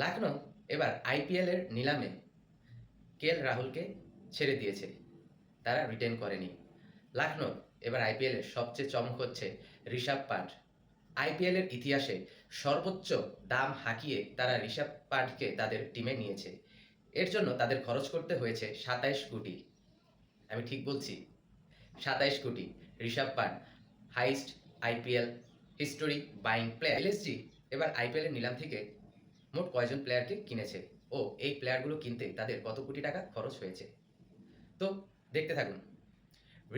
লখনৌ এবার আইপিএল এর নিলামে রাহুলকে ছেড়ে দিয়েছে, তারা রিটেন করেনি। লখনৌ এবার আইপিএল এর সবচেয়ে চমক হচ্ছে ঋষভ পান্ট। আইপিএল এর ইতিহাসে সর্বোচ্চ দাম হাঁকিয়ে তারা ঋষভ পান্টকে তাদের টিমে নিয়েছে। এর জন্য তাদের খরচ করতে হয়েছে ২৭ কোটি। আমি ঠিক বলছি, ২৭ crore. Rishabh Pant highest IPL history buying player. LSG এবার আইপিএল এর নিলাম থেকে মোট কয়জন প্লেয়ারকে কিনেছে ও এই প্লেয়ারগুলো কিনতে তাদের কত কোটি টাকা খরচ হয়েছে, তো দেখতে থাকুন।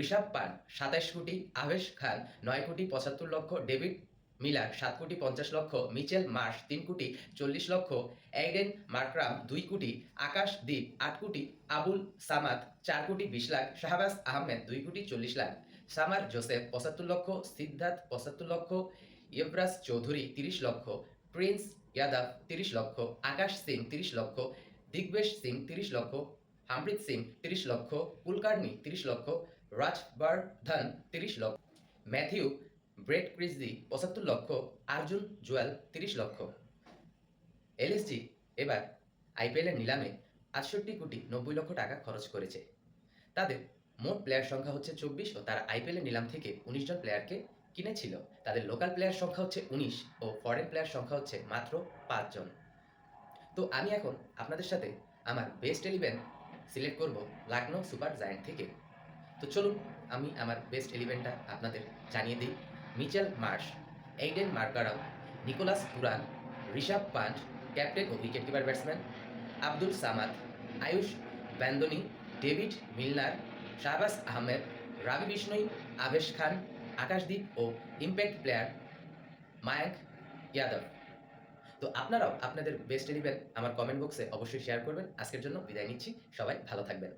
ঋষভ পান্ট ২৭ কোটি, আভেশ খান ৯ কোটি ৭৫ লক্ষ, ডেভিড মিলার ৭ কোটি ৫০ লক্ষ, মিচেল মার্শ ৩ কোটি ৪০ লক্ষ, এইডেন মার্করাম ২ কোটি, আকাশদীপ ৮ কোটি, আবুল সামাদ ৪ কোটি ২০ লাখ, শাহবাজ আহমেদ ২ কোটি ৪০ লাখ, সামার জোসেফ ৭৫ লক্ষ, সিদ্ধার্থ ৭৫ লক্ষ, ইয়বরাজ চৌধুরী ৩০ লক্ষ, প্রিন্স ইয়াদব ৩০ লক্ষ, আকাশ সিং ৩০ লক্ষ, দিগ্বেশ সিং ৩০ লক্ষ, হামপ্রীত সিং ৩০ লক্ষ, কুলকার্নি ৩০ লক্ষ, রাজবর্ধন ৩০ লক্ষ, ম্যাথিউ ব্রেট ক্রিজলি ৭৫ লক্ষ, আর্জুন জুয়েল ৩০ লক্ষ। এলএসজি এবার আইপিএলের নিলামে ৬৮ কোটি ৯০ লক্ষ টাকা খরচ করেছে। তাদের মোট প্লেয়ার সংখ্যা হচ্ছে ২৪ ও তারা আইপিএলের নিলাম থেকে ১৯ জন প্লেয়ারকে কিনেছিল। তাদের লোকাল প্লেয়ার সংখ্যা হচ্ছে ১৯ ও ফরেন প্লেয়ার সংখ্যা হচ্ছে মাত্র ৫ জন। তো আমি এখন আপনাদের সাথে আমার বেস্ট 11 সিলেক্ট করব লখনৌ সুপার জায়ান্ট থেকে। তো চলুন আমি আমার বেস্ট 11টা আপনাদের জানিয়ে দিই। Mitchell Marsh, Aiden Markram, Nicholas Pooran, Rishabh Pant captain ও wicket keeper batsman, Abdul Samad, Ayush Badoni, David Miller, Shahbaz Ahmed, Ravi Bishnoi, Avesh Khan, Akashdeep ও ইম্প্যাক্ট প্লেয়ার মায়াঙ্ক ইয়াদব। তো আপনারাও আপনাদের বেস্ট 11 আমার কমেন্ট বক্সে অবশ্যই শেয়ার করবেন। আজকের জন্য বিদায় নিচ্ছি, সবাই ভালো থাকবেন।